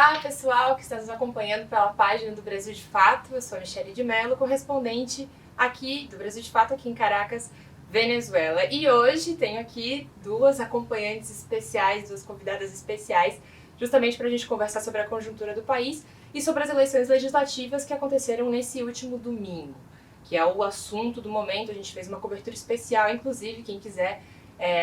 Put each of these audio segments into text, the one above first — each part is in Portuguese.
Olá, pessoal que está nos acompanhando pela página do Brasil de Fato. Eu sou a Michele de Mello, correspondente aqui do Brasil de Fato, aqui em Caracas, Venezuela. E hoje tenho aqui duas acompanhantes especiais, duas convidadas especiais, justamente para a gente conversar sobre a conjuntura do país e sobre as eleições legislativas que aconteceram nesse último domingo, que é o assunto do momento. A gente fez uma cobertura especial, inclusive, quem quiser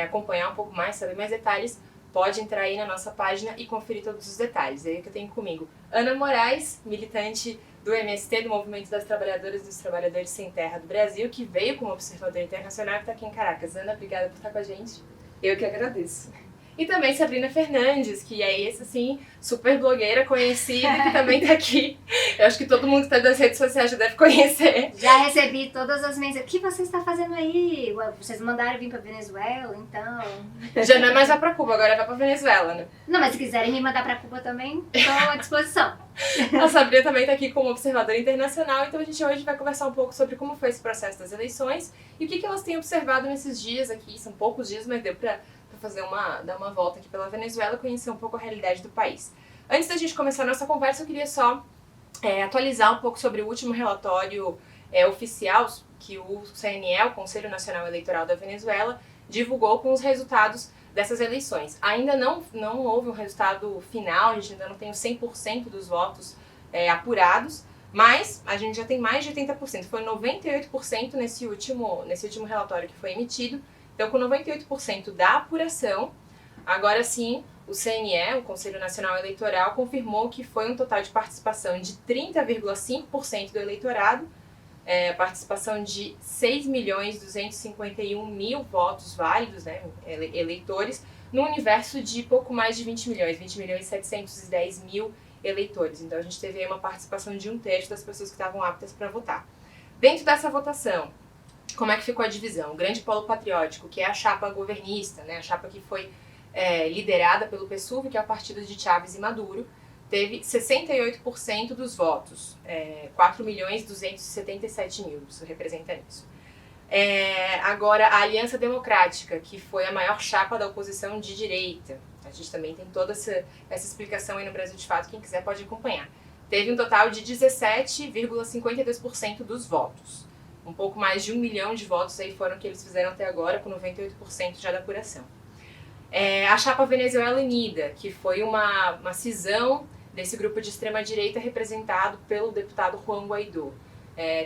acompanhar um pouco mais, saber mais detalhes, pode entrar aí na nossa página e conferir todos os detalhes. É aí que eu tenho comigo Ana Moraes, militante do MST, do Movimento das Trabalhadoras e dos Trabalhadores Sem Terra do Brasil, que veio como observadora internacional e está aqui em Caracas. Ana, obrigada por estar com a gente. Eu que agradeço. E também Sabrina Fernandes, que é essa, assim, super blogueira conhecida, que também tá aqui. Eu acho que todo mundo que tá das redes sociais já deve conhecer. Já recebi todas as mensagens. O que você está fazendo aí? Vocês mandaram vir pra Venezuela, então... Já não é mais vai pra Cuba, agora vai pra Venezuela, né? Não, mas se quiserem me mandar pra Cuba também, estou à disposição. A Sabrina também tá aqui como observadora internacional, então a gente hoje vai conversar um pouco sobre como foi esse processo das eleições e o que elas têm observado nesses dias aqui. São poucos dias, mas deu pra dar uma volta aqui pela Venezuela e conhecer um pouco a realidade do país. Antes da gente começar a nossa conversa, eu queria só atualizar um pouco sobre o último relatório oficial que o CNE, o Conselho Nacional Eleitoral da Venezuela, divulgou com os resultados dessas eleições. Ainda não houve um resultado final, a gente ainda não tem os 100% dos votos apurados, mas a gente já tem mais de 80%, foi 98% nesse último relatório que foi emitido. Então, com 98% da apuração, agora sim, o CNE, o Conselho Nacional Eleitoral, confirmou que foi um total de participação de 30,5% do eleitorado, participação de 6.251.000 votos válidos, né, eleitores, no universo de pouco mais de 20 milhões, 20.710.000 eleitores. Então, a gente teve aí uma participação de 1/3 das pessoas que estavam aptas para votar. Dentro dessa votação, como é que ficou a divisão? O Grande Polo Patriótico, que é a chapa governista, né, a chapa que foi liderada pelo PSUV, que é o partido de Chávez e Maduro, teve 68% dos votos, 4.277.000, isso representa isso. Agora, a Aliança Democrática, que foi a maior chapa da oposição de direita, a gente também tem toda essa explicação aí no Brasil de Fato, quem quiser pode acompanhar, teve um total de 17,52% dos votos. Um pouco mais de 1 milhão de votos aí foram que eles fizeram até agora, com 98% já da apuração. A chapa Venezuela Unida, que foi uma cisão desse grupo de extrema-direita representado pelo deputado Juan Guaidó.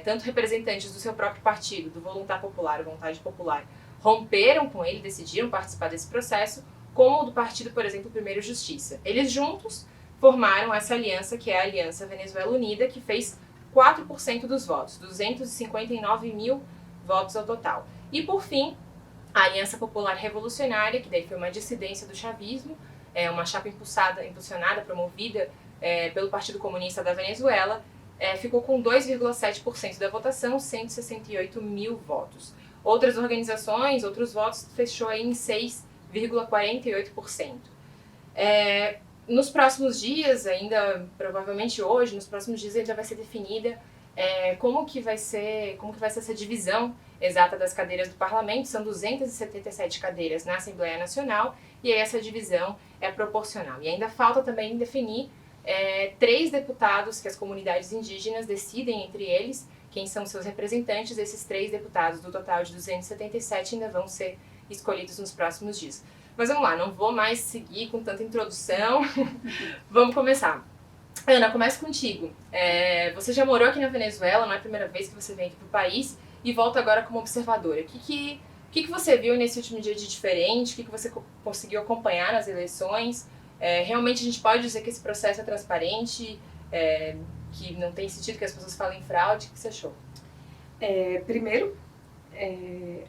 Tanto representantes do seu próprio partido, do Voluntad Popular, Vontade Popular, romperam com ele, decidiram participar desse processo, como o do partido, por exemplo, Primeiro Justiça. Eles juntos formaram essa aliança, que é a Aliança Venezuela Unida, que fez 4% dos votos, 259.000 votos ao total. E, por fim, a Aliança Popular Revolucionária, que daí foi uma dissidência do chavismo, uma chapa impulsionada, promovida pelo Partido Comunista da Venezuela, ficou com 2,7% da votação, 168.000 votos. Outras organizações, outros votos, fechou aí em 6,48%. Nos próximos dias, ainda provavelmente hoje, nos próximos dias ainda vai ser definida como que vai ser essa divisão exata das cadeiras do parlamento. São 277 cadeiras na Assembleia Nacional e aí essa divisão é proporcional. E ainda falta também definir 3 deputados que as comunidades indígenas decidem entre eles quem são seus representantes. Esses 3 deputados do total de 277 ainda vão ser escolhidos nos próximos dias. Mas vamos lá, não vou mais seguir com tanta introdução. Vamos começar. Ana, começa contigo. Você já morou aqui na Venezuela, não é a primeira vez que você vem aqui para o país e volta agora como observadora. O que você viu nesse último dia de diferente? O que você conseguiu acompanhar nas eleições? Realmente a gente pode dizer que esse processo é transparente, que não tem sentido que as pessoas falem fraude? O que você achou? Primeiro,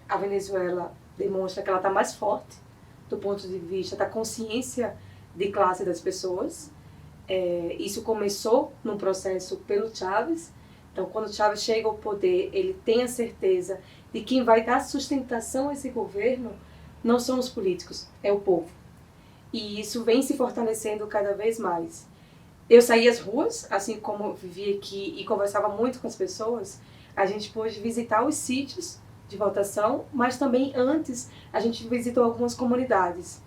a Venezuela demonstra que ela está mais forte do ponto de vista da consciência de classe das pessoas. Isso começou num processo pelo Chávez. Então, quando Chávez chega ao poder, ele tem a certeza de quem vai dar sustentação a esse governo não são os políticos, é o povo. E isso vem se fortalecendo cada vez mais. Eu saí às ruas, assim como vivi aqui e conversava muito com as pessoas, a gente pôde visitar os sítios de votação, mas também antes a gente visitou algumas comunidades.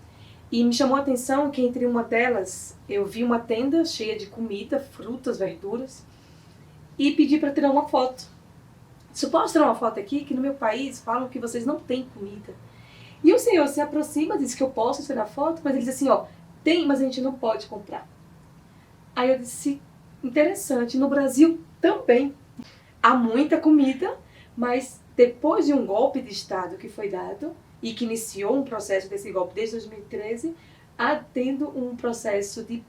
E me chamou a atenção que entre uma delas eu vi uma tenda cheia de comida, frutas, verduras, e pedi para tirar uma foto. Se eu posso tirar uma foto aqui, que no meu país falam que vocês não têm comida. E o senhor se aproxima, diz que eu posso tirar foto, mas ele diz assim, ó, tem, mas a gente não pode comprar. Aí eu disse, interessante, no Brasil também há muita comida, mas depois de um golpe de Estado que foi dado, e que iniciou um processo desse golpe desde 2013, há tendo um processo de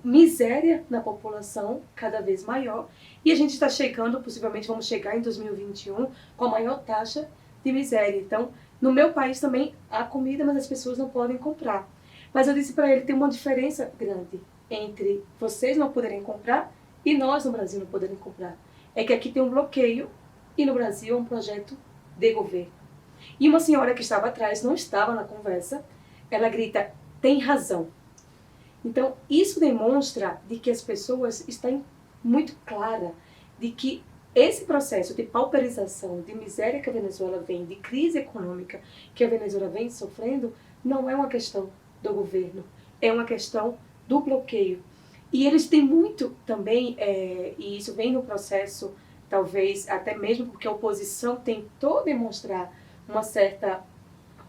miséria na população cada vez maior, e a gente está chegando, possivelmente vamos chegar em 2021, com a maior taxa de miséria. Então, no meu país também há comida, mas as pessoas não podem comprar. Mas eu disse para ele, tem uma diferença grande entre vocês não poderem comprar e nós no Brasil não poderem comprar. É que aqui tem um bloqueio e no Brasil é um projeto de governo. E uma senhora que estava atrás, não estava na conversa, ela grita, tem razão. Então, isso demonstra de que as pessoas estão muito claras de que esse processo de pauperização, de miséria que a Venezuela vem, de crise econômica que a Venezuela vem sofrendo, não é uma questão do governo, é uma questão do bloqueio. E eles têm muito também, e isso vem no processo, talvez até mesmo porque a oposição tentou demonstrar uma certa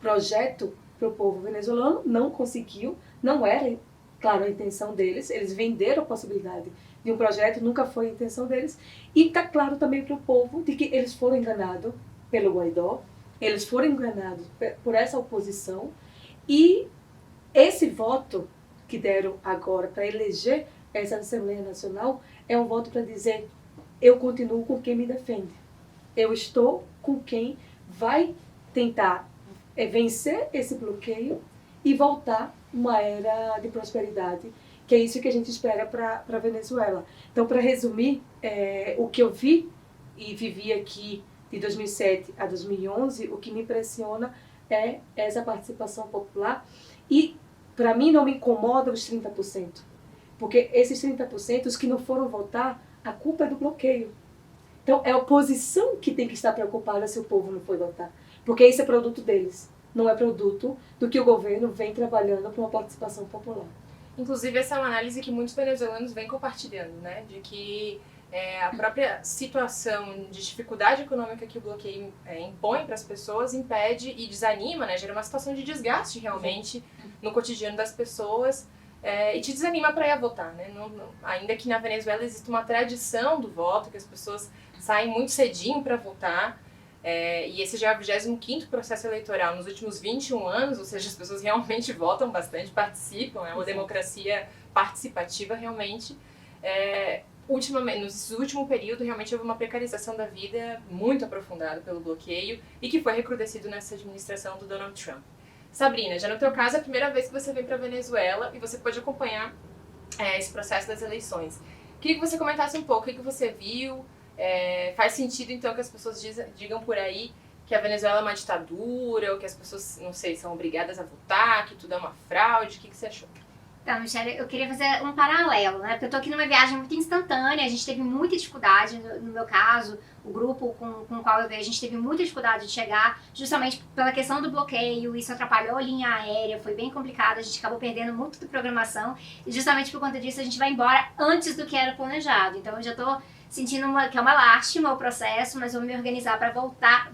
projeto para o povo venezuelano, não conseguiu, não era, claro, a intenção deles, eles venderam a possibilidade de um projeto, nunca foi a intenção deles, e está claro também para o povo de que eles foram enganados pelo Guaidó, eles foram enganados por essa oposição, e esse voto que deram agora para eleger essa Assembleia Nacional é um voto para dizer, eu continuo com quem me defende, eu estou com quem vai tentar vencer esse bloqueio e voltar uma era de prosperidade, que é isso que a gente espera para a Venezuela. Então, para resumir, o que eu vi e vivi aqui de 2007 a 2011, o que me impressiona é essa participação popular e, para mim, não me incomoda os 30%, porque esses 30%, os que não foram votar, a culpa é do bloqueio. Então, é a oposição que tem que estar preocupada se o povo não foi votar, porque isso é produto deles, não é produto do que o governo vem trabalhando para uma participação popular. Inclusive, essa é uma análise que muitos venezuelanos vêm compartilhando, né? De que a própria situação de dificuldade econômica que o bloqueio impõe para as pessoas impede e desanima, né? Gera uma situação de desgaste realmente no cotidiano das pessoas e te desanima para ir a votar, né? Ainda que na Venezuela existe uma tradição do voto, que as pessoas saem muito cedinho para votar, e esse já é o 25º processo eleitoral nos últimos 21 anos, ou seja, as pessoas realmente votam bastante, participam, é uma democracia participativa realmente. Ultimamente, no último período, realmente houve uma precarização da vida muito aprofundada pelo bloqueio e que foi recrudescido nessa administração do Donald Trump. Sabrina, já no teu caso é a primeira vez que você vem para a Venezuela e você pôde acompanhar esse processo das eleições. Queria que você comentasse um pouco o que você viu. Faz sentido, então, que as pessoas digam por aí que a Venezuela é uma ditadura, ou que as pessoas, não sei, são obrigadas a votar, que tudo é uma fraude. O que você achou? Então, Michelle, eu queria fazer um paralelo, né? Porque eu tô aqui numa viagem muito instantânea, a gente teve muita dificuldade, no meu caso, o grupo com o qual eu veio, a gente teve muita dificuldade de chegar, justamente pela questão do bloqueio, isso atrapalhou a linha aérea, foi bem complicado, a gente acabou perdendo muito da programação, e justamente por conta disso a gente vai embora antes do que era planejado. Então eu já tô sentindo que é uma lástima o processo, mas vou me organizar para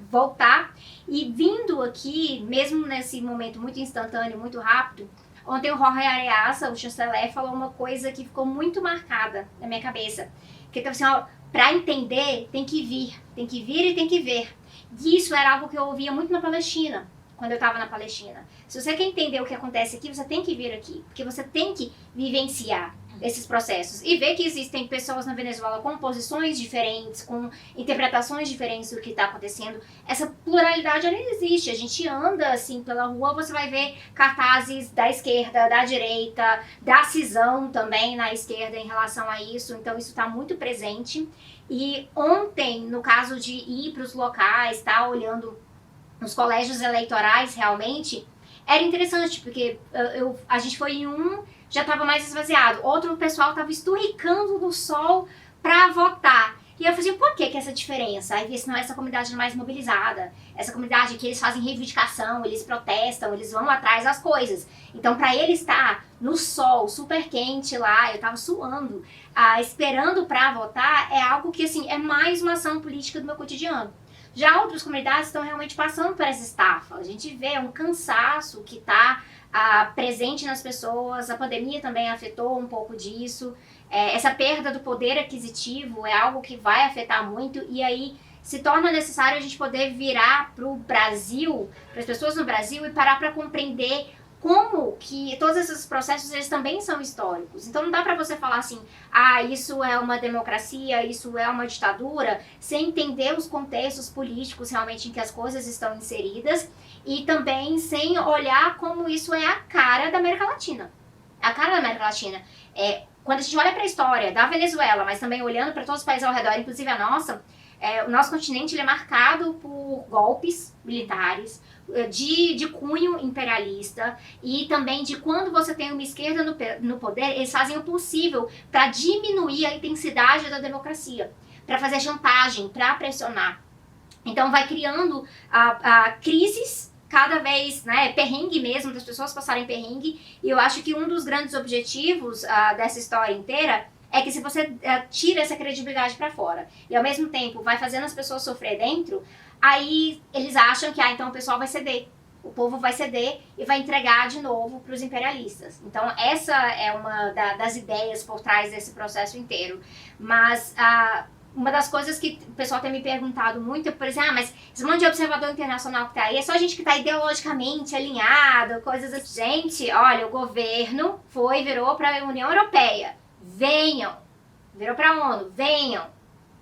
voltar. E vindo aqui, mesmo nesse momento muito instantâneo, muito rápido, ontem o Jorge Arreaza, o chanceler, falou uma coisa que ficou muito marcada na minha cabeça. Que ele falou assim, ó, para entender tem que vir e tem que ver. E isso era algo que eu ouvia muito na Palestina, quando eu estava na Palestina. Se você quer entender o que acontece aqui, você tem que vir aqui, porque você tem que vivenciar esses processos e ver que existem pessoas na Venezuela com posições diferentes, com interpretações diferentes do que está acontecendo. Essa pluralidade, ela existe. A gente anda assim pela rua, você vai ver cartazes da esquerda, da direita, da cisão também na esquerda em relação a isso. Então isso está muito presente. E ontem, no caso de ir para os locais, estar olhando nos colégios eleitorais realmente, era interessante, porque a gente foi em um, já estava mais esvaziado. Outro pessoal estava esturricando no sol para votar. E eu falei, por que essa diferença? Aí vi assim, não, essa comunidade é mais mobilizada, essa comunidade que eles fazem reivindicação, eles protestam, eles vão atrás das coisas. Então, para ele estar no sol, super quente lá, eu tava suando, esperando para votar, é algo que, assim, é mais uma ação política do meu cotidiano. Já outras comunidades estão realmente passando por essa estafa. A gente vê um cansaço que está presente nas pessoas, a pandemia também afetou um pouco disso. Essa perda do poder aquisitivo é algo que vai afetar muito, e aí se torna necessário a gente poder virar para o Brasil, para as pessoas no Brasil, e parar para compreender como que todos esses processos eles também são históricos. Então não dá para você falar assim, isso é uma democracia, isso é uma ditadura, sem entender os contextos políticos realmente em que as coisas estão inseridas, e também sem olhar como isso é a cara da América Latina. A cara da América Latina. Quando a gente olha para a história da Venezuela, mas também olhando para todos os países ao redor, inclusive a nossa, o nosso continente ele é marcado por golpes militares, de cunho imperialista, e também de quando você tem uma esquerda no poder, eles fazem o possível para diminuir a intensidade da democracia, para fazer chantagem, para pressionar. Então vai criando crises cada vez, né, perrengue mesmo, das pessoas passarem perrengue, e eu acho que um dos grandes objetivos dessa história inteira é que se você tira essa credibilidade para fora e ao mesmo tempo vai fazendo as pessoas sofrer dentro, aí eles acham que então o pessoal vai ceder, o povo vai ceder e vai entregar de novo para os imperialistas. Então essa é uma das ideias por trás desse processo inteiro. Mas uma das coisas que o pessoal tem me perguntado muito é, por exemplo, mas esse monte de observador internacional que tá aí, é só gente que tá ideologicamente alinhado, coisas assim. Gente, olha, o governo virou para a União Europeia. Venham. Virou para a ONU. Venham.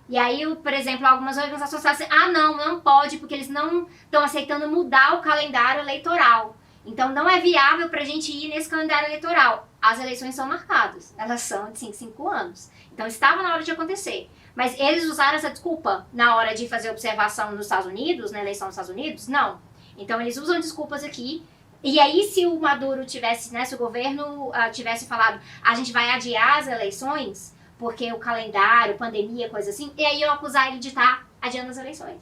E aí, por exemplo, algumas organizações falam assim, não pode, porque eles não estão aceitando mudar o calendário eleitoral. Então, não é viável para a gente ir nesse calendário eleitoral. As eleições são marcadas. Elas são de 5 anos. Então, estava na hora de acontecer. Mas eles usaram essa desculpa na hora de fazer observação nos Estados Unidos, na eleição nos Estados Unidos? Não. Então, eles usam desculpas aqui. E aí, se o Maduro tivesse, se o governo tivesse falado, a gente vai adiar as eleições, porque o calendário, pandemia, coisa assim, e aí eu acusar ele de estar adiando as eleições.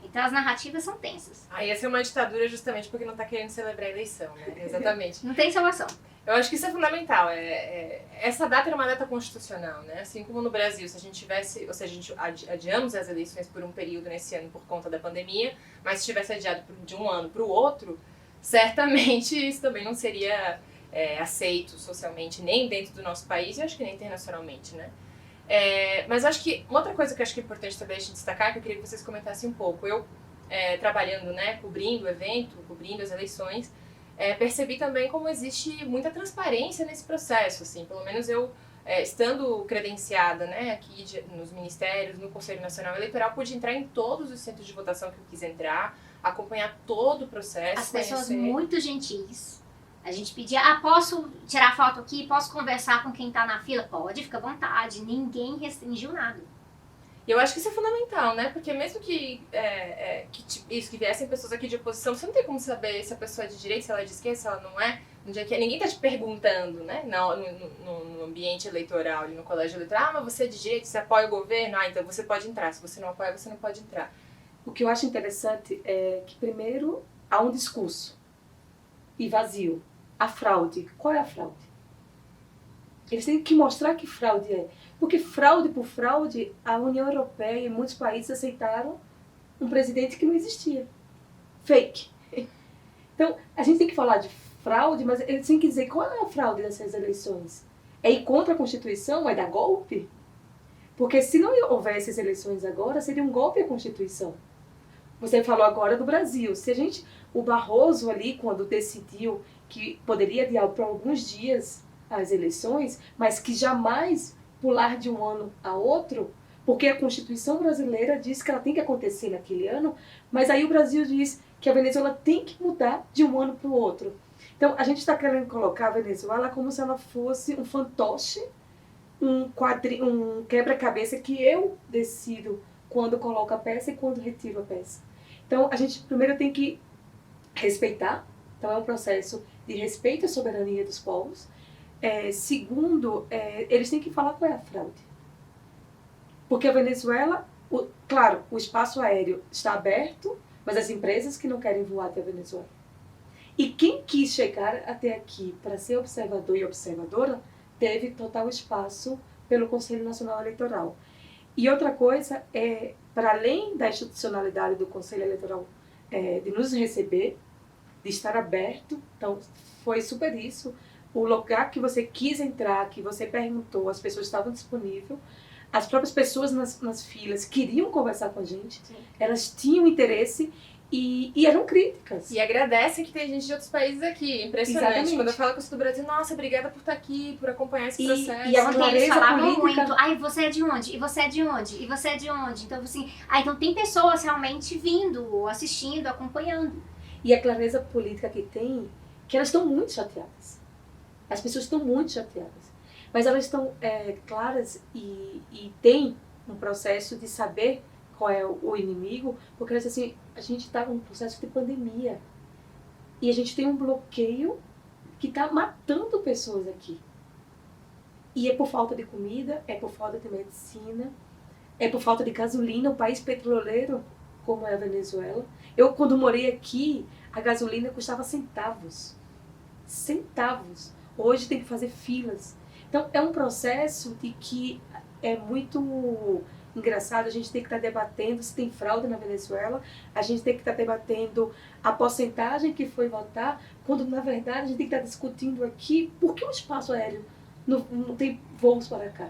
Então, as narrativas são tensas. Ia ser uma ditadura justamente porque não está querendo celebrar a eleição, né? Exatamente. Não tem salvação. Eu acho que isso é fundamental. Essa data era uma data constitucional, né? Assim como no Brasil, se a gente tivesse, ou seja, a gente adiamos as eleições por um período nesse ano por conta da pandemia, mas se tivesse adiado de um ano para o outro, certamente isso também não seria aceito socialmente, nem dentro do nosso país e acho que nem internacionalmente, né? Mas acho que uma outra coisa que eu acho que é importante também a gente destacar, que eu queria que vocês comentassem um pouco. Eu, trabalhando, né, cobrindo o evento, cobrindo as eleições, percebi também como existe muita transparência nesse processo, assim, pelo menos eu, estando credenciada, né, aqui nos ministérios, no Conselho Nacional Eleitoral, pude entrar em todos os centros de votação que eu quis entrar, acompanhar todo o processo. As pessoas muito gentis. A gente pedia, posso tirar foto aqui, posso conversar com quem tá na fila? Pode, fica à vontade, ninguém restringiu nada. E eu acho que isso é fundamental, né? Porque mesmo que viessem pessoas aqui de oposição, você não tem como saber se a pessoa é de direita, se ela é de esquerda, se ela não é. Ninguém tá te perguntando, né? No ambiente eleitoral, ali no colégio eleitoral, mas você é de direita, você apoia o governo? Então você pode entrar. Se você não apoia, você não pode entrar. O que eu acho interessante é que, primeiro, há um discurso e vazio. A fraude. Qual é a fraude? Eles têm que mostrar que fraude é. Porque fraude por fraude, a União Europeia e muitos países aceitaram um presidente que não existia. Fake. Então, a gente tem que falar de fraude, mas eles têm que dizer qual é a fraude dessas eleições. É ir contra a Constituição? É dar golpe? Porque se não houvesse essas eleições agora, seria um golpe à Constituição. Você falou agora do Brasil. O Barroso ali, quando decidiu que poderia adiar por alguns dias as eleições, mas que jamais pular de um ano a outro, porque a Constituição brasileira diz que ela tem que acontecer naquele ano, mas aí o Brasil diz que a Venezuela tem que mudar de um ano para o outro. Então, a gente está querendo colocar a Venezuela como se ela fosse um fantoche, um quebra-cabeça que eu decido quando coloco a peça e quando retiro a peça. Então, a gente primeiro tem que respeitar. Então, é um processo de respeito à soberania dos povos. Segundo, eles têm que falar qual é a fraude. Porque a Venezuela, claro, o espaço aéreo está aberto, mas as empresas que não querem voar até a Venezuela. E quem quis chegar até aqui para ser observador e observadora, teve total espaço pelo Conselho Nacional Eleitoral. E outra coisa é, para além da institucionalidade do Conselho Eleitoral de nos receber, de estar aberto, então foi super isso, o lugar que você quis entrar, que você perguntou, as pessoas estavam disponíveis, as próprias pessoas nas filas queriam conversar com a gente, sim, elas tinham interesse e eram críticas. E agradecem que tem gente de outros países aqui, impressionante. Exatamente. Quando eu falo com o do Brasil, nossa, obrigada por estar aqui, por acompanhar esse processo. E a ontem eles falavam política... muito, ai, você é de onde? E você é de onde? E você é de onde? Então, assim, então tem pessoas realmente vindo, assistindo, acompanhando. E a clareza política que tem, que elas estão muito chateadas. As pessoas estão muito chateadas. Mas elas estão claras e têm um processo de saber qual é o inimigo, porque elas dizem assim, a gente está num processo de pandemia. E a gente tem um bloqueio que está matando pessoas aqui. E é por falta de comida, é por falta de medicina, é por falta de gasolina, um país petroleiro como é a Venezuela. Eu, quando morei aqui, a gasolina custava centavos. Centavos. Hoje tem que fazer filas. Então, é um processo de que é muito engraçado. A gente tem que estar debatendo se tem fraude na Venezuela. A gente tem que estar debatendo a porcentagem que foi votar, quando, na verdade, a gente tem que estar discutindo aqui por que o espaço aéreo não tem voos para cá.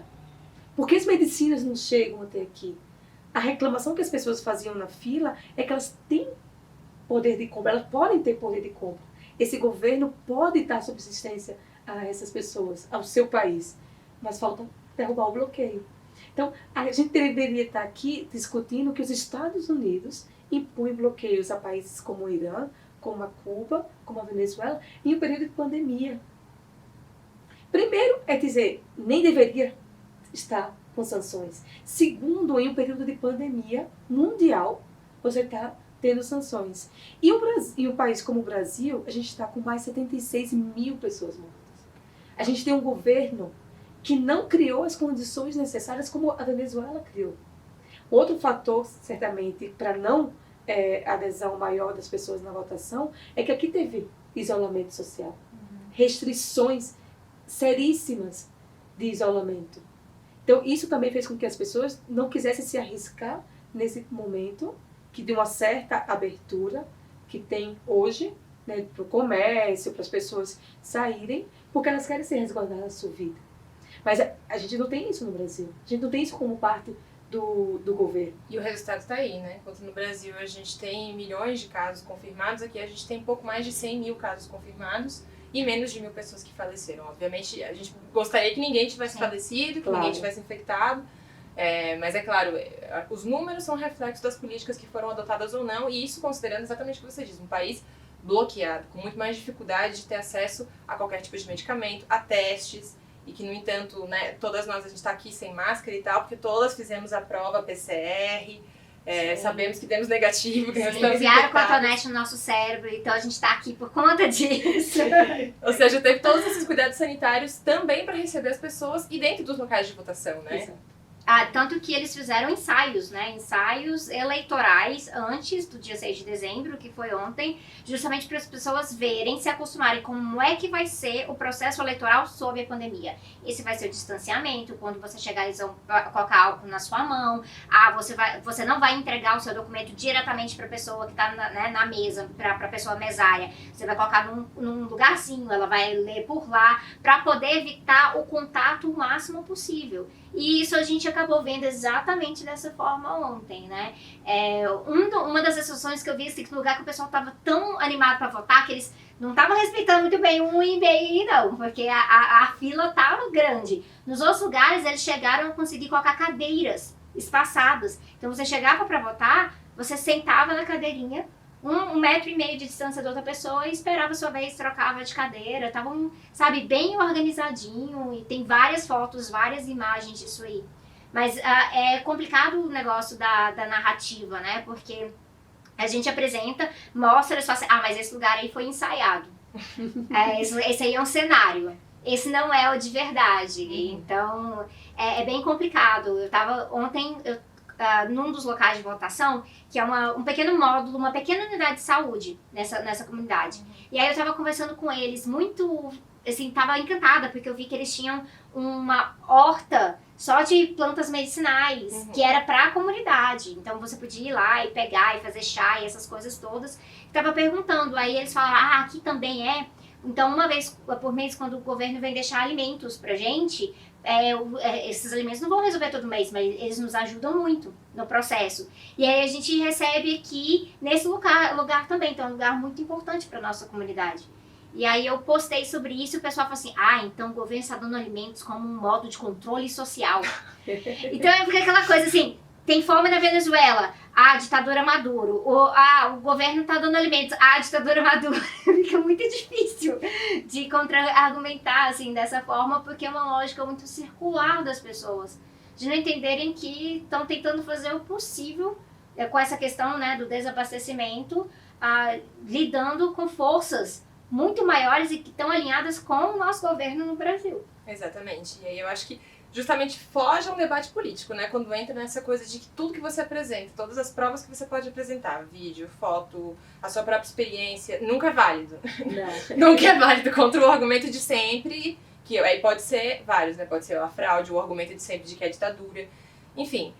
Por que as medicinas não chegam até aqui? A reclamação que as pessoas faziam na fila é que elas têm poder de compra, elas podem ter poder de compra. Esse governo pode dar subsistência a essas pessoas, ao seu país, mas falta derrubar o bloqueio. Então, a gente deveria estar aqui discutindo que os Estados Unidos impõem bloqueios a países como o Irã, como a Cuba, como a Venezuela, em um período de pandemia. Primeiro, é dizer, nem deveria estar com sanções. Segundo, em um período de pandemia mundial, você está tendo sanções. E um país como o Brasil, a gente está com mais de 76 mil pessoas mortas. A gente tem um governo que não criou as condições necessárias como a Venezuela criou. Outro fator, certamente, para não adesão maior das pessoas na votação, é que aqui teve isolamento social. Restrições seríssimas de isolamento. Então, isso também fez com que as pessoas não quisessem se arriscar nesse momento que de uma certa abertura que tem hoje, né, para o comércio, para as pessoas saírem, porque elas querem se resguardar da sua vida. Mas a gente não tem isso no Brasil. A gente não tem isso como parte do governo. E o resultado está aí, né? Enquanto no Brasil a gente tem milhões de casos confirmados, aqui a gente tem pouco mais de 100 mil casos confirmados e menos de 1.000 pessoas que faleceram. Obviamente, a gente gostaria que ninguém tivesse falecido, que ninguém tivesse infectado. Mas é claro, os números são reflexos das políticas que foram adotadas ou não, e isso considerando exatamente o que você diz, um país bloqueado, com muito mais dificuldade de ter acesso a qualquer tipo de medicamento, a testes, e que, no entanto, né, todas nós, a gente está aqui sem máscara e tal, porque todas fizemos a prova PCR, sabemos que demos negativo, que nós estamos enviaram cotonete no nosso cérebro, então a gente está aqui por conta disso. Ou seja, teve todos esses cuidados sanitários também para receber as pessoas e dentro dos locais de votação, né? Exato. Tanto que eles fizeram ensaios, né? Ensaios eleitorais antes do dia 6 de dezembro, que foi ontem, justamente para as pessoas verem, se acostumarem como é que vai ser o processo eleitoral sob a pandemia. Esse vai ser o distanciamento, quando você chegar, eles vão colocar álcool na sua mão, você não vai entregar o seu documento diretamente para a pessoa que está na mesa, para a pessoa mesária. Você vai colocar num lugarzinho, ela vai ler por lá, para poder evitar o contato o máximo possível. E isso a gente acabou vendo exatamente dessa forma ontem, né? Uma das exceções que eu vi, assim, que no lugar que o pessoal estava tão animado para votar, que eles não estavam respeitando muito bem o INPI, não, porque a fila estava grande. Nos outros lugares, eles chegaram a conseguir colocar cadeiras espaçadas. Então, você chegava para votar, você sentava na cadeirinha, 1,5 metro de distância da outra pessoa e esperava a sua vez, trocava de cadeira, estavam, sabe, bem organizadinho, e tem várias fotos, várias imagens disso aí. Mas é complicado o negócio da narrativa, né, porque a gente apresenta, mostra, eles falam assim, mas esse lugar aí foi ensaiado, esse aí é um cenário. esse não é o de verdade. Então, é bem complicado. Eu tava ontem, num dos locais de votação, que é um pequeno módulo, uma pequena unidade de saúde nessa comunidade. E aí eu tava conversando com eles, muito, assim, tava encantada, porque eu vi que eles tinham uma horta só de plantas medicinais, que era pra comunidade. Então você podia ir lá e pegar e fazer chá e essas coisas todas. Tava perguntando, aí eles falaram, aqui também é. Então, uma vez por mês, quando o governo vem deixar alimentos pra gente, esses alimentos não vão resolver todo mês, mas eles nos ajudam muito no processo. E aí a gente recebe aqui nesse lugar também, então é um lugar muito importante para nossa comunidade. E aí eu postei sobre isso e o pessoal falou assim, então o governo está dando alimentos como um modo de controle social. Então é porque aquela coisa assim, tem fome na Venezuela, ditadura Maduro, o governo está dando alimentos, ditadura Maduro. Fica muito difícil de contra-argumentar assim, dessa forma, porque é uma lógica muito circular das pessoas, de não entenderem que estão tentando fazer o possível com essa questão, né, do desabastecimento, lidando com forças muito maiores e que estão alinhadas com o nosso governo no Brasil. Exatamente. E aí eu acho que justamente foge a um debate político, né? Quando entra nessa coisa de que tudo que você apresenta, todas as provas que você pode apresentar, vídeo, foto, a sua própria experiência, nunca é válido. Não. Nunca é válido contra o argumento de sempre, que aí pode ser vários, né? Pode ser a fraude, o argumento de sempre de que é ditadura. Enfim,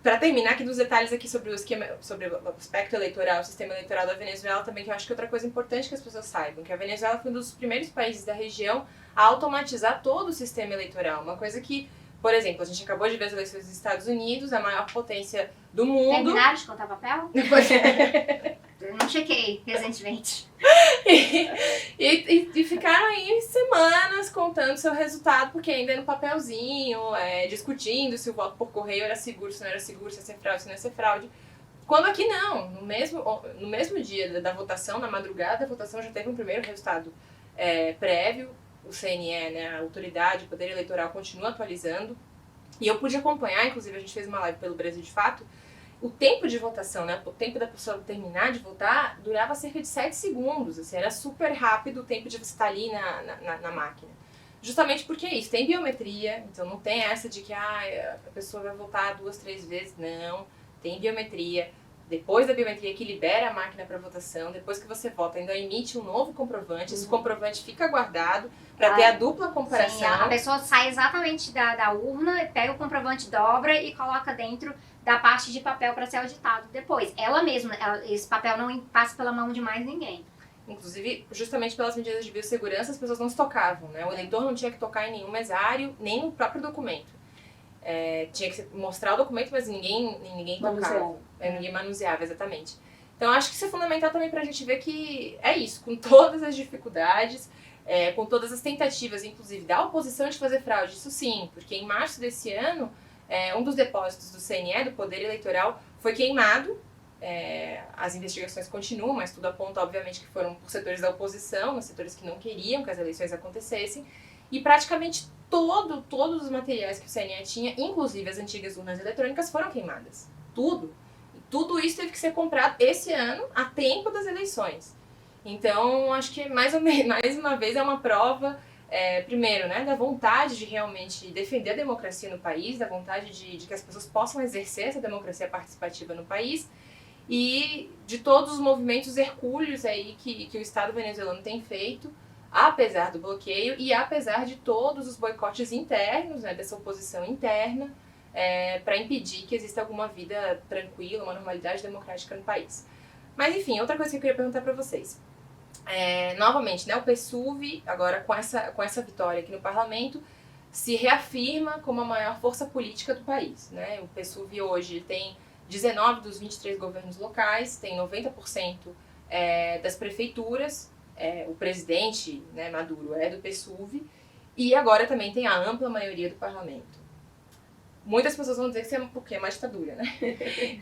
para terminar aqui dos detalhes aqui sobre o esquema, sobre o aspecto eleitoral, o sistema eleitoral da Venezuela também, que eu acho que é outra coisa importante que as pessoas saibam, que a Venezuela foi um dos primeiros países da região a automatizar todo o sistema eleitoral. Uma coisa que, por exemplo, a gente acabou de ver as eleições dos Estados Unidos, a maior potência do mundo. Terminaram de contar papel? Eu não chequei recentemente. E ficaram aí semanas contando seu resultado, porque ainda é no papelzinho, discutindo se o voto por correio era seguro, se não era seguro, se ia ser fraude, se não ia ser fraude. Quando aqui não, no mesmo dia da votação, na madrugada da votação, já teve um primeiro resultado prévio. O CNE, né, a autoridade, o Poder Eleitoral, continua atualizando. E eu pude acompanhar, inclusive a gente fez uma live pelo Brasil de Fato, o tempo de votação, né, o tempo da pessoa terminar de votar, durava cerca de 7 segundos. Assim, era super rápido o tempo de você estar ali na máquina. Justamente porque é isso, tem biometria, então não tem essa de que a pessoa vai votar 2, 3 vezes. Não, tem biometria. Depois da biometria que libera a máquina para votação, depois que você vota, ainda emite um novo comprovante. Esse comprovante fica guardado para ter a dupla comparação. Sim, a pessoa sai exatamente da urna, pega o comprovante, dobra e coloca dentro da parte de papel para ser auditado depois. Ela mesma, esse papel não passa pela mão de mais ninguém. Inclusive, justamente pelas medidas de biossegurança, as pessoas não se tocavam, né? O eleitor não tinha que tocar em nenhum mesário, nem no próprio documento. Tinha que mostrar o documento, mas ninguém tocava. Ninguém manuseava, exatamente. Então, acho que isso é fundamental também pra gente ver que é isso, com todas as dificuldades, com todas as tentativas, inclusive, da oposição de fazer fraude. Isso sim, porque em março desse ano, um dos depósitos do CNE, do Poder Eleitoral, foi queimado. As investigações continuam, mas tudo aponta, obviamente, que foram por setores da oposição, os setores que não queriam que as eleições acontecessem. E praticamente todos os materiais que o CNE tinha, inclusive as antigas urnas eletrônicas, foram queimadas. Tudo. E tudo isso teve que ser comprado esse ano, a tempo das eleições. Então, acho que mais uma vez é uma prova, primeiro, né, da vontade de realmente defender a democracia no país, da vontade de que as pessoas possam exercer essa democracia participativa no país, e de todos os movimentos hercúleos aí que o Estado venezuelano tem feito, apesar do bloqueio e apesar de todos os boicotes internos, né, dessa oposição interna, para impedir que exista alguma vida tranquila, uma normalidade democrática no país. Mas enfim, outra coisa que eu queria perguntar para vocês. Novamente, né, o PSUV, agora com essa vitória aqui no parlamento, se reafirma como a maior força política do país. Né? O PSUV hoje tem 19 dos 23 governos locais, tem 90% das prefeituras. O presidente, né, Maduro, é do PSUV, e agora também tem a ampla maioria do parlamento. Muitas pessoas vão dizer que porque é uma ditadura, né?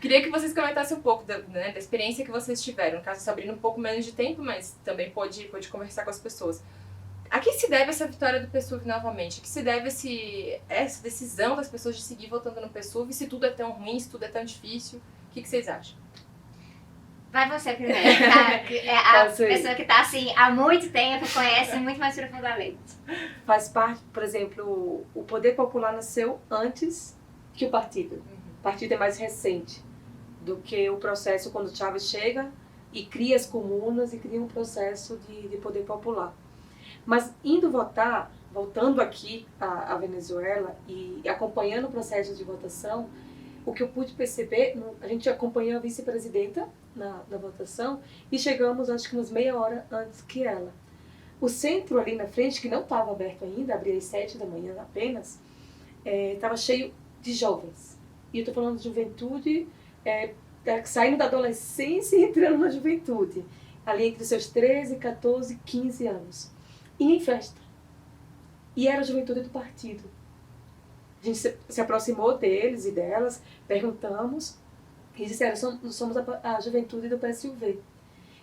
Queria que vocês comentassem um pouco da experiência que vocês tiveram. No caso, Sabrina, um pouco menos de tempo, mas também pôde conversar com as pessoas. A que se deve essa vitória do PSUV novamente? A que se deve essa decisão das pessoas de seguir votando no PSUV, se tudo é tão ruim, se tudo é tão difícil? O que vocês acham? Vai você primeiro, tá? É a pessoa que está assim há muito tempo, conhece muito mais profundamente. Faz parte, por exemplo, o poder popular nasceu antes que o partido. O partido é mais recente do que o processo quando Chávez chega e cria as comunas e cria um processo de poder popular. Mas indo votar, voltando aqui à Venezuela e acompanhando o processo de votação, o que eu pude perceber, a gente acompanhou a vice-presidenta na votação e chegamos, acho que umas meia hora antes que ela. O centro ali na frente, que não estava aberto ainda, abria às 7 da manhã apenas, estava cheio de jovens. E eu estou falando de juventude, saindo da adolescência e entrando na juventude. Ali entre os seus 13, 14, 15 anos. E em festa. E era a juventude do partido. A gente se aproximou deles e delas, perguntamos, e disseram, somos a juventude do PSUV.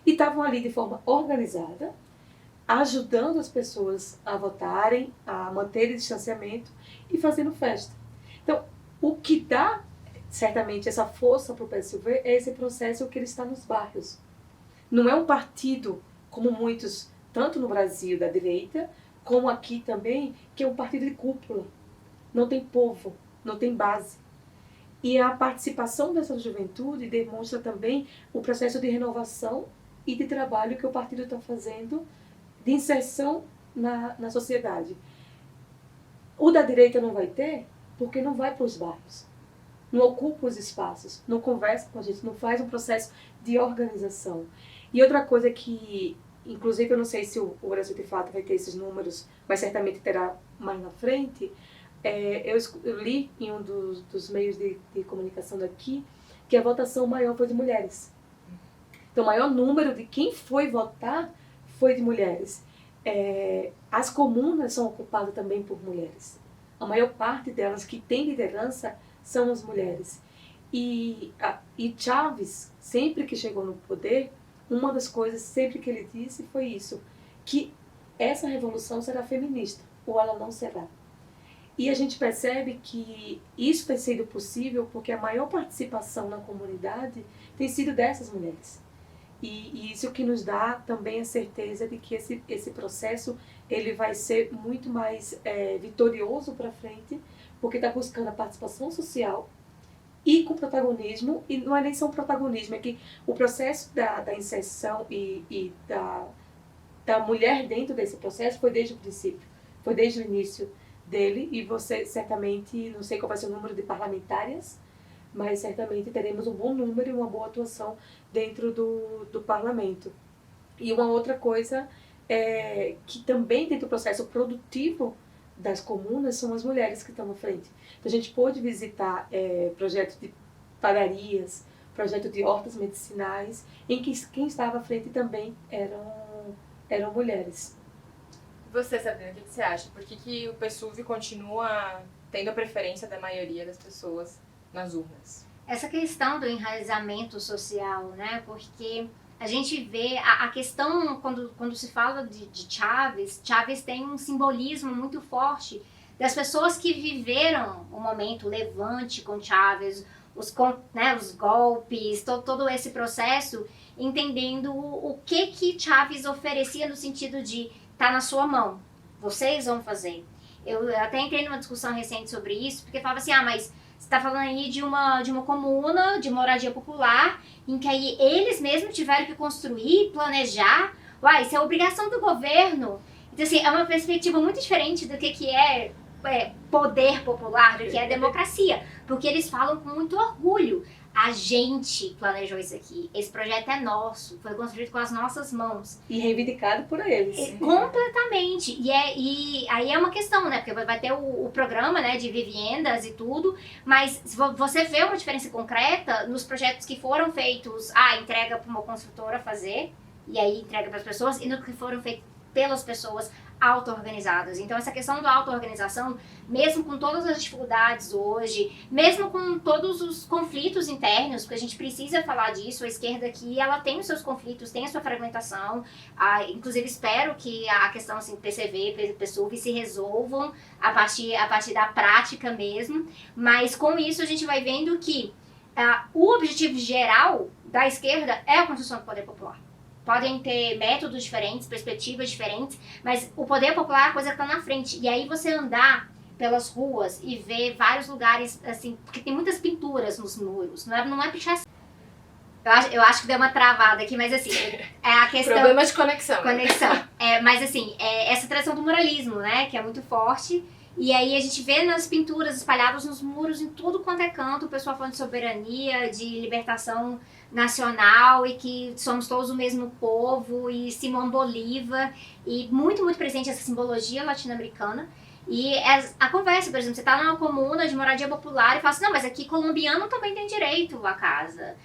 E estavam ali de forma organizada, ajudando as pessoas a votarem, a manterem o distanciamento e fazendo festa. Então, o que dá, certamente, essa força para o PSUV é esse processo que ele está nos bairros. Não é um partido, como muitos, tanto no Brasil, da direita, como aqui também, que é um partido de cúpula. Não tem povo, não tem base. E a participação dessa juventude demonstra também o processo de renovação e de trabalho que o partido está fazendo de inserção na sociedade. O da direita não vai ter, porque não vai para os bairros, não ocupa os espaços, não conversa com a gente, não faz um processo de organização. E outra coisa que, inclusive eu não sei se o Brasil de fato vai ter esses números, mas certamente terá mais na frente, eu li em um dos meios de comunicação daqui que a votação maior foi de mulheres. Então, o maior número de quem foi votar foi de mulheres. As comunas são ocupadas também por mulheres. A maior parte delas que tem liderança são as mulheres. E Chávez, sempre que chegou no poder, uma das coisas sempre que ele disse foi isso, que essa revolução será feminista, ou ela não será. E a gente percebe que isso tem sido possível porque a maior participação na comunidade tem sido dessas mulheres. E isso que nos dá também a certeza de que esse processo ele vai ser muito mais vitorioso para frente, porque está buscando a participação social e com protagonismo, e não é nem só um protagonismo, é que o processo da inserção e da mulher dentro desse processo foi desde o princípio, foi desde o início dele, e você certamente, não sei qual vai ser o número de parlamentárias, mas certamente teremos um bom número e uma boa atuação dentro do parlamento. E uma outra coisa é que também dentro do processo produtivo das comunas são as mulheres que estão à frente. Então a gente pôde visitar projetos de padarias, projetos de hortas medicinais, em que quem estava à frente também eram mulheres. Você, Sabrina, o que você acha? Por que o PSUV continua tendo a preferência da maioria das pessoas nas urnas? Essa questão do enraizamento social, né? Porque a gente vê a questão, quando se fala de Chávez tem um simbolismo muito forte das pessoas que viveram o momento levante com Chávez, os golpes, todo esse processo, entendendo o que Chávez oferecia no sentido de tá na sua mão, vocês vão fazer. Eu até entrei numa discussão recente sobre isso, porque falava assim, mas você está falando aí de uma comuna, de moradia popular, em que aí eles mesmos tiveram que construir, planejar. Isso é obrigação do governo. Então, assim, é uma perspectiva muito diferente do que é poder popular, do que é democracia. Porque eles falam com muito orgulho. A gente planejou isso aqui. Esse projeto é nosso. Foi construído com as nossas mãos. E reivindicado por eles. Completamente. E aí é uma questão, né? Porque vai ter o programa, né, de vivendas e tudo. Mas você vê uma diferença concreta nos projetos que foram feitos. Entrega para uma construtora fazer. E aí entrega para as pessoas. E no que foram feitos pelas pessoas auto-organizadas. Então, essa questão da auto-organização, mesmo com todas as dificuldades hoje, mesmo com todos os conflitos internos, porque a gente precisa falar disso, a esquerda aqui, ela tem os seus conflitos, tem a sua fragmentação, inclusive espero que a questão assim, PCV, PSUV se resolvam a partir da prática mesmo, mas com isso a gente vai vendo que o objetivo geral da esquerda é a construção do poder popular. Podem ter métodos diferentes, perspectivas diferentes, mas o poder popular é a coisa que está na frente. E aí você andar pelas ruas e ver vários lugares, assim, porque tem muitas pinturas nos muros, não é pichação. Eu acho que deu uma travada aqui, mas assim, é a questão... Problema de conexão. Mas assim, essa tradição do muralismo, né, que é muito forte. E aí a gente vê nas pinturas espalhadas nos muros, em tudo quanto é canto, o pessoal falando de soberania, de libertação nacional e que somos todos o mesmo povo, e Simão Bolívar, e muito, muito presente essa simbologia latino-americana. E a conversa, por exemplo, você tá numa comuna de moradia popular e fala assim, não, mas aqui colombiano também tem direito à casa.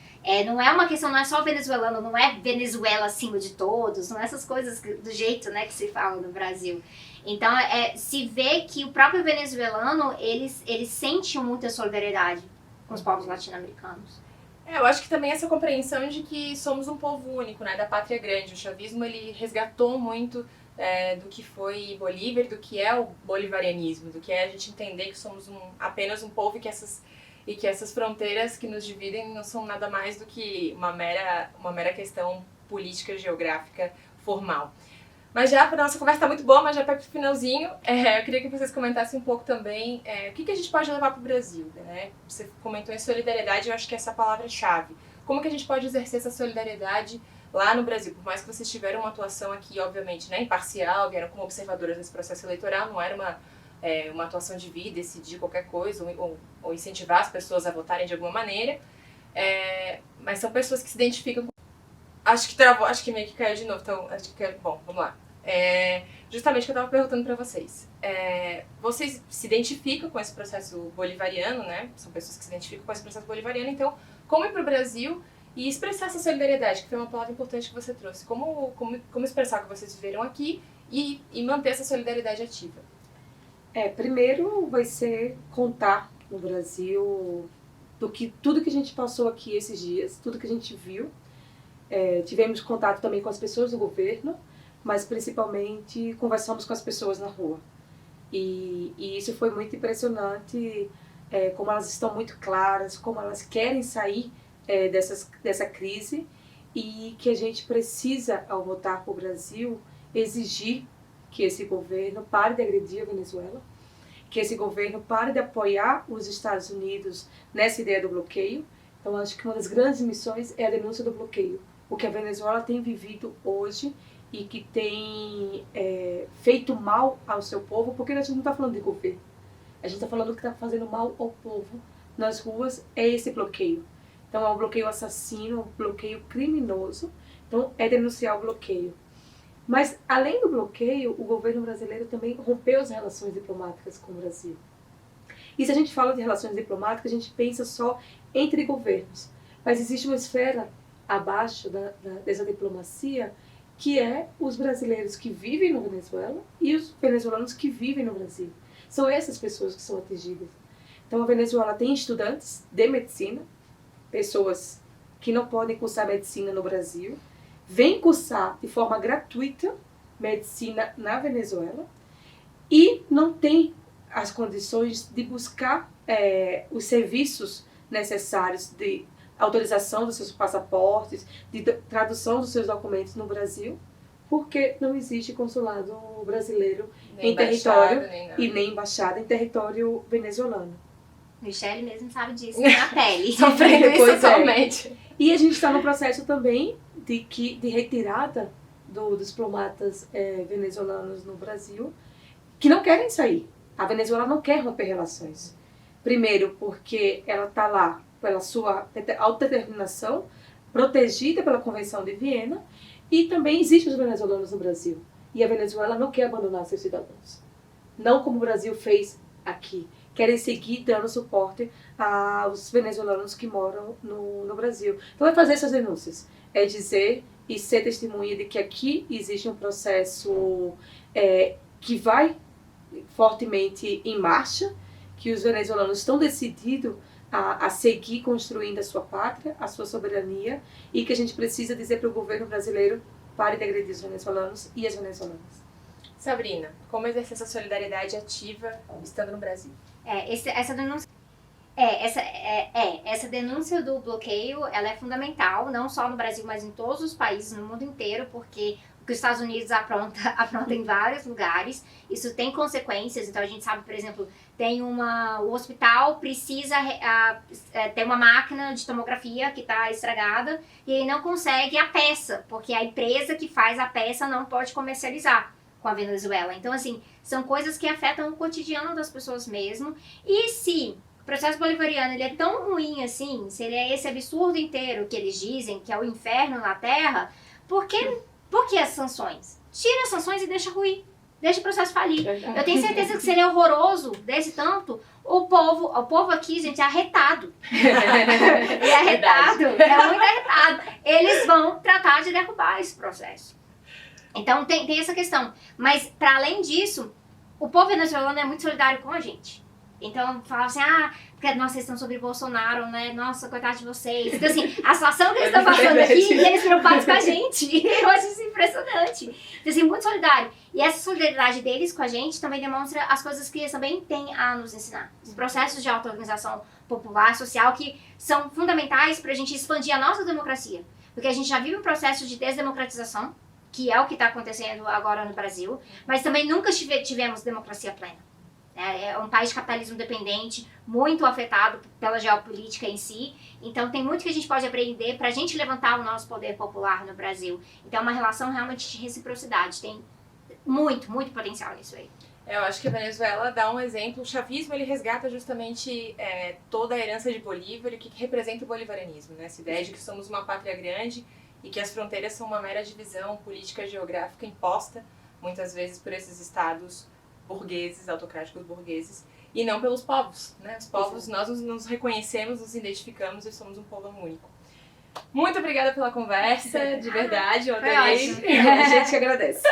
Não é uma questão, não é só venezuelano, não é Venezuela acima de todos, não é essas coisas do jeito, né, que se fala no Brasil. Então, se vê que o próprio venezuelano, eles sentem muita solidariedade com os povos latino-americanos. Eu acho que também essa compreensão de que somos um povo único, né, da pátria grande. O chavismo, ele resgatou muito do que foi Bolívar, do que é o bolivarianismo, do que é a gente entender que somos apenas um povo e que essas fronteiras que nos dividem não são nada mais do que uma mera questão política, geográfica, formal. Mas já, a nossa conversa está muito boa, mas já para o finalzinho, eu queria que vocês comentassem um pouco também o que a gente pode levar para o Brasil, né? Você comentou em solidariedade, eu acho que essa é a palavra-chave. Como que a gente pode exercer essa solidariedade lá no Brasil? Por mais que vocês tiveram uma atuação aqui, obviamente, né, imparcial, vieram como observadoras nesse processo eleitoral, não era uma atuação de vir, decidir qualquer coisa ou incentivar as pessoas a votarem de alguma maneira, mas são pessoas que se identificam com... Acho que meio que caiu de novo, então bom, vamos lá. Justamente o que eu estava perguntando para vocês. Vocês se identificam com esse processo bolivariano, né? São pessoas que se identificam com esse processo bolivariano, então como ir para o Brasil e expressar essa solidariedade, que foi uma palavra importante que você trouxe. Como expressar o que vocês viveram aqui e manter essa solidariedade ativa? Primeiro vai ser contar no Brasil tudo que a gente passou aqui esses dias, tudo que a gente viu. Tivemos contato também com as pessoas do governo, mas principalmente conversamos com as pessoas na rua. E isso foi muito impressionante, como elas estão muito claras, como elas querem sair dessa crise, e que a gente precisa, ao voltar para o Brasil, exigir que esse governo pare de agredir a Venezuela, que esse governo pare de apoiar os Estados Unidos nessa ideia do bloqueio. Então, acho que uma das grandes missões é a denúncia do bloqueio. O que a Venezuela tem vivido hoje e que tem feito mal ao seu povo, porque a gente não está falando de governo. A gente está falando que está fazendo mal ao povo nas ruas, é esse bloqueio. Então, é um bloqueio assassino, um bloqueio criminoso. Então, é denunciar o bloqueio. Mas, além do bloqueio, o governo brasileiro também rompeu as relações diplomáticas com o Brasil. E se a gente fala de relações diplomáticas, a gente pensa só entre governos. Mas existe uma esfera abaixo dessa diplomacia, que é os brasileiros que vivem na Venezuela e os venezuelanos que vivem no Brasil. São essas pessoas que são atingidas. Então, a Venezuela tem estudantes de medicina, pessoas que não podem cursar medicina no Brasil, vêm cursar de forma gratuita medicina na Venezuela e não tem as condições de buscar os serviços necessários de autorização dos seus passaportes, de tradução dos seus documentos no Brasil, porque não existe consulado brasileiro em território e nem embaixada em território venezuelano. Michele mesmo sabe disso na pele. Sofrendo isso atualmente. E a gente está no processo também de retirada dos diplomatas venezuelanos no Brasil, que não querem sair. A Venezuela não quer romper relações. Primeiro, porque ela está lá pela sua autodeterminação, protegida pela Convenção de Viena, e também existem os venezuelanos no Brasil. E a Venezuela não quer abandonar seus cidadãos. Não como o Brasil fez aqui. Querem seguir dando suporte aos venezuelanos que moram no Brasil. Então é fazer essas denúncias. É dizer e ser testemunha de que aqui existe um processo que vai fortemente em marcha, que os venezuelanos estão decididos a seguir construindo a sua pátria, a sua soberania, e que a gente precisa dizer para o governo brasileiro: pare de agredir os venezuelanos e as venezuelanas. Sabrina, como exercer essa solidariedade ativa estando no Brasil? Essa denúncia Essa denúncia do bloqueio, ela é fundamental, não só no Brasil, mas em todos os países, no mundo inteiro, porque o que os Estados Unidos apronta em vários lugares, isso tem consequências. Então a gente sabe, por exemplo, o hospital precisa ter uma máquina de tomografia que está estragada e aí não consegue a peça, porque a empresa que faz a peça não pode comercializar com a Venezuela. Então, assim, são coisas que afetam o cotidiano das pessoas mesmo. E se o processo bolivariano ele é tão ruim assim, se ele é esse absurdo inteiro que eles dizem que é o inferno na Terra, por que as sanções? Tira as sanções e deixa ruir. Deixa o processo falir. Verdade. Eu tenho certeza que seria horroroso desse tanto. O povo aqui, gente, é arretado. É arretado. É muito arretado. Eles vão tratar de derrubar esse processo. Então tem essa questão. Mas, para além disso, o povo venezuelano é muito solidário com a gente. Então, fala assim, porque nossa, vocês estão sobre Bolsonaro, né? Nossa, coitado de vocês. Então, assim, a situação que eles estão passando aqui, e eles preocupados com a gente. Eu acho isso impressionante. Então, assim, muito solidário. E essa solidariedade deles com a gente também demonstra as coisas que eles também têm a nos ensinar. Os processos de auto-organização popular, social, que são fundamentais para a gente expandir a nossa democracia. Porque a gente já vive um processo de desdemocratização, que é o que está acontecendo agora no Brasil, mas também nunca tivemos democracia plena. É um país de capitalismo dependente, muito afetado pela geopolítica em si. Então tem muito que a gente pode aprender para a gente levantar o nosso poder popular no Brasil. Então é uma relação realmente de reciprocidade. Tem muito, muito potencial nisso aí. Eu acho que a Venezuela dá um exemplo. O chavismo ele resgata justamente toda a herança de Bolívar e o que representa o bolivarianismo, né? Essa ideia de que somos uma pátria grande e que as fronteiras são uma mera divisão política geográfica imposta, muitas vezes por esses estados burgueses, autocráticos burgueses, e não pelos povos, né? Os povos, nós nos reconhecemos, nos identificamos e somos um povo único. Muito obrigada pela conversa, de verdade, eu adorei. A gente que agradece.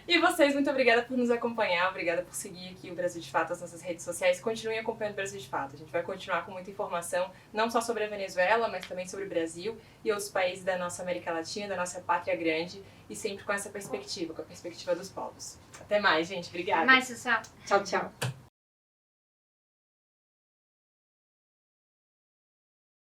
E vocês, muito obrigada por nos acompanhar, obrigada por seguir aqui o Brasil de Fato nas nossas redes sociais. Continuem acompanhando o Brasil de Fato. A gente vai continuar com muita informação, não só sobre a Venezuela, mas também sobre o Brasil e outros países da nossa América Latina, da nossa pátria grande, e sempre com essa perspectiva, com a perspectiva dos povos. Até mais, gente. Obrigada. Até mais, pessoal. Tchau, tchau.